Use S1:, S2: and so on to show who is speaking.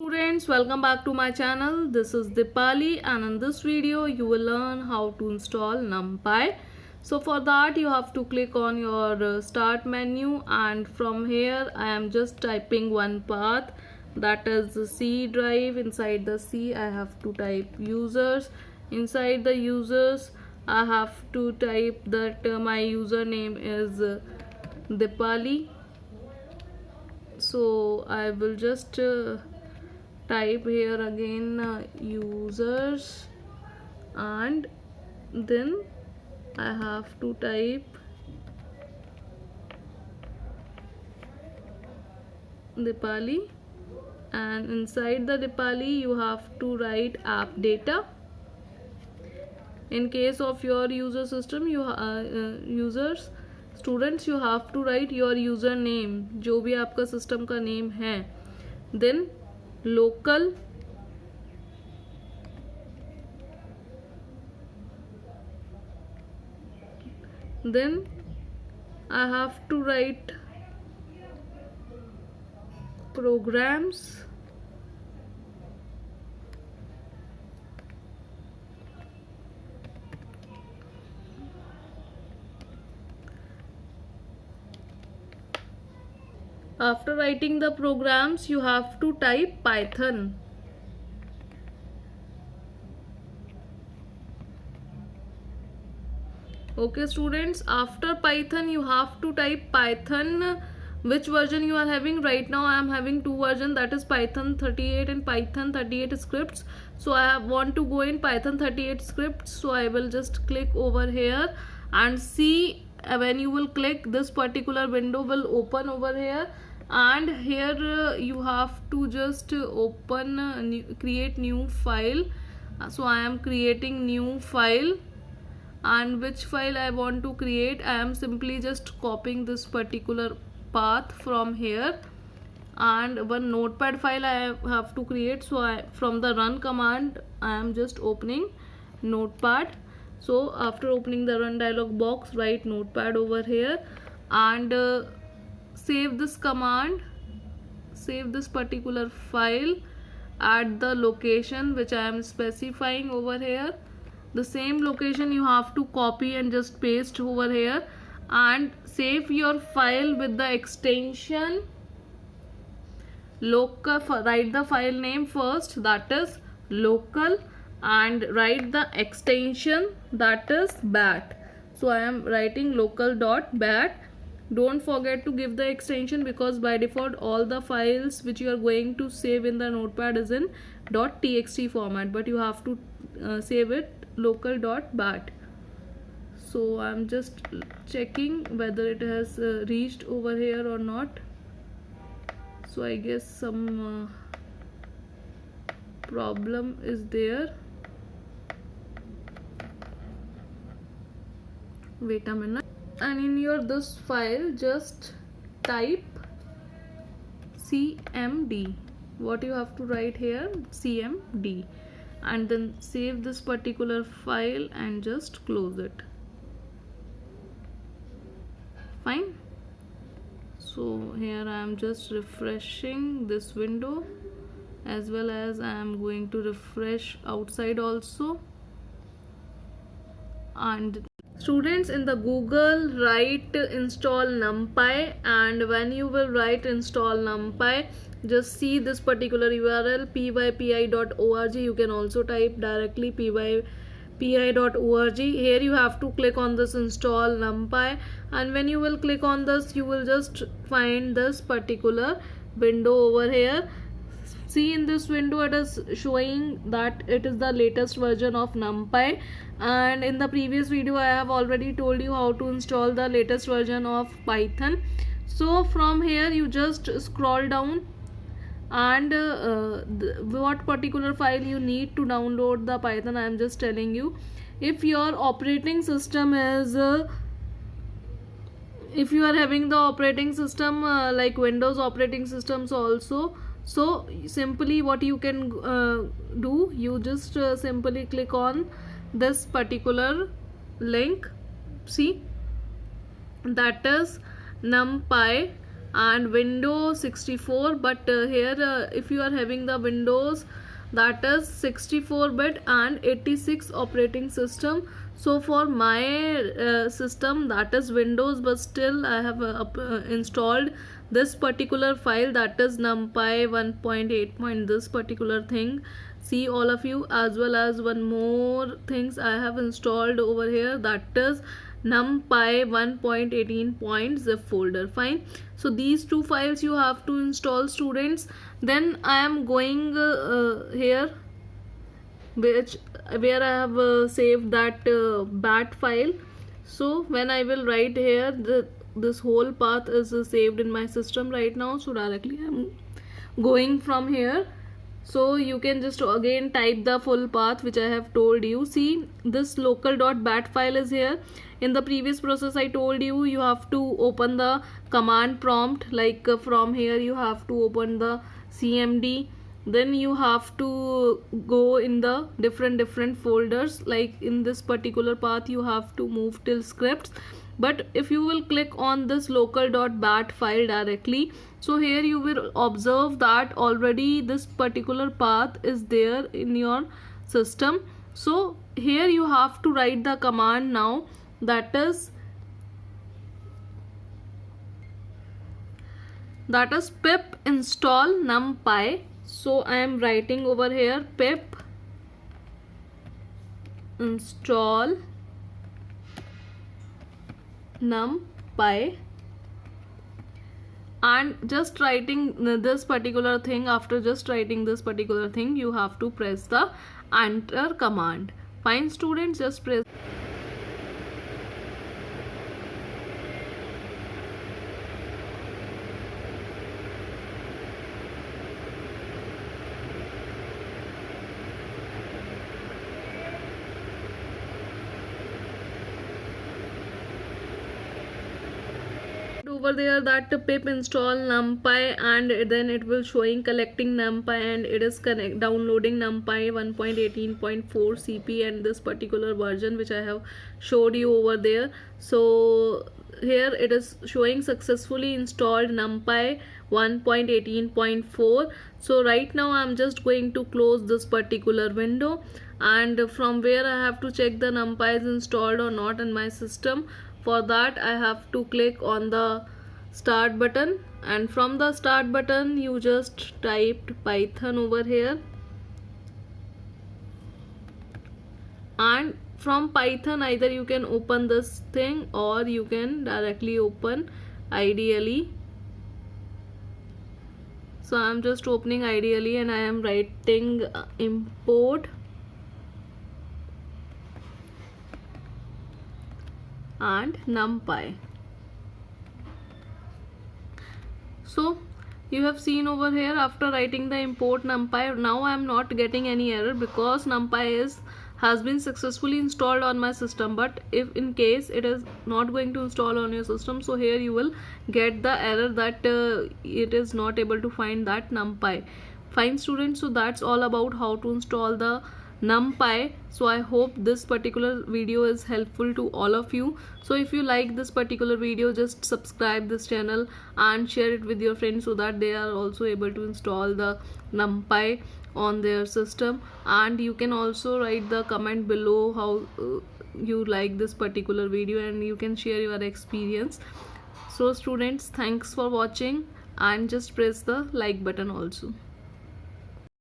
S1: Students, welcome back to my channel. This is Dipali, and in this video you will learn how to install NumPy. So for that you have to click on your start menu, and from here I am just typing one path, that is the C drive. Inside the C I have to type users. Inside the users I have to type that my username is Dipali. So I will just type here again users, and then I have to type Dipali, and inside the Dipali you have to write app data. In case of your user system, users students, you have to write your username, जो भी आपका system का name है, then local, then I have to write programs, after writing the programs you have to type Python. Okay students, after Python you have to type Python, which version you are having. Right now I am having two versions, that is Python 38 and Python 38 scripts. So I want to go in Python 38 scripts, so I will just click over here and see. When you will click, this particular window will open over here, and here you have to just open create new file. So I am creating new file, and which file I want to create, I am simply just copying this particular path from here, and one notepad file I have to create. So from the run command I am just opening notepad. So after opening the run dialog box, write notepad over here, and save this command, save this particular file at the location which I am specifying over here. The same location you have to copy and just paste over here, and save your file with the extension local. Write the file name first, that is local, and write the extension, that is bat. So I am writing local.bat. Don't forget to give the extension, because by default all the files which you are going to save in the notepad is in .txt format, but you have to save it local.bat. So I'm just checking whether it has reached over here or not. So I guess some problem is there. Wait a minute. And in your this file just type cmd. What you have to write here, cmd, and then save this particular file and just close it. Fine. So here I am just refreshing this window, as well as I am going to refresh outside also. And students, in the Google write install NumPy, and when you will write install NumPy, just see this particular URL pypi.org. You can also type directly pypi.org. Here you have to click on this install NumPy, and when you will click on this, you will just find this particular window over here. See, in this window it is showing that it is the latest version of NumPy, and in the previous video I have already told you how to install the latest version of Python. So from here you just scroll down, and what particular file you need to download the Python I am just telling you. If your operating system is if you are having the operating system like Windows operating systems also, so simply what you can do, you just simply click on this particular link. See, that is numpy and Windows 64. But here if you are having the Windows, that is 64-bit and 86 operating system. So for my system, that is Windows, but still I have installed this particular file, that is numpy 1.8 this particular thing. See all of you, as well as one more things I have installed over here, that is numpy 1.18.zip folder. Fine. So these two files you have to install, students. Then I am going here, where I have saved that bat file. So when I will write here, this whole path is saved in my system right now. So directly I am going from here. So you can just again type the full path which I have told you. See, this local.bat file is here. In the previous process I told you, you have to open the command prompt, like from here you have to open the cmd. Then you have to go in the different folders, like in this particular path you have to move till scripts. But if you will click on this local.bat file directly, so here you will observe that already this particular path is there in your system. So here you have to write the command now, that is pip install numpy. So I am writing over here pip install numpy, and just writing this particular thing. After just writing this particular thing, you have to press the enter command. Fine, students, just press. Over there that pip install numpy, and then it will showing collecting numpy, and it is downloading numpy 1.18.4 cp and this particular version which I have showed you over there. So here it is showing successfully installed numpy 1.18.4. so right now I'm just going to close this particular window, and from where I have to check the numpy is installed or not in my system. For that I have to click on the start button, and from the start button you just typed Python over here, and from Python either you can open this thing or you can directly open ideally. So I am just opening ideally and I am writing import and numpy. So you have seen over here, after writing the import numpy, now I am not getting any error because numpy has been successfully installed on my system. But if in case it is not going to install on your system, so here you will get the error that it is not able to find that numpy. Fine, students, so that's all about how to install the numpy. So I hope this particular video is helpful to all of you. So if you like this particular video, just subscribe this channel and share it with your friends so that they are also able to install the numpy on their system. And you can also write the comment below how you like this particular video, and you can share your experience. So students, thanks for watching, and just press the like button also.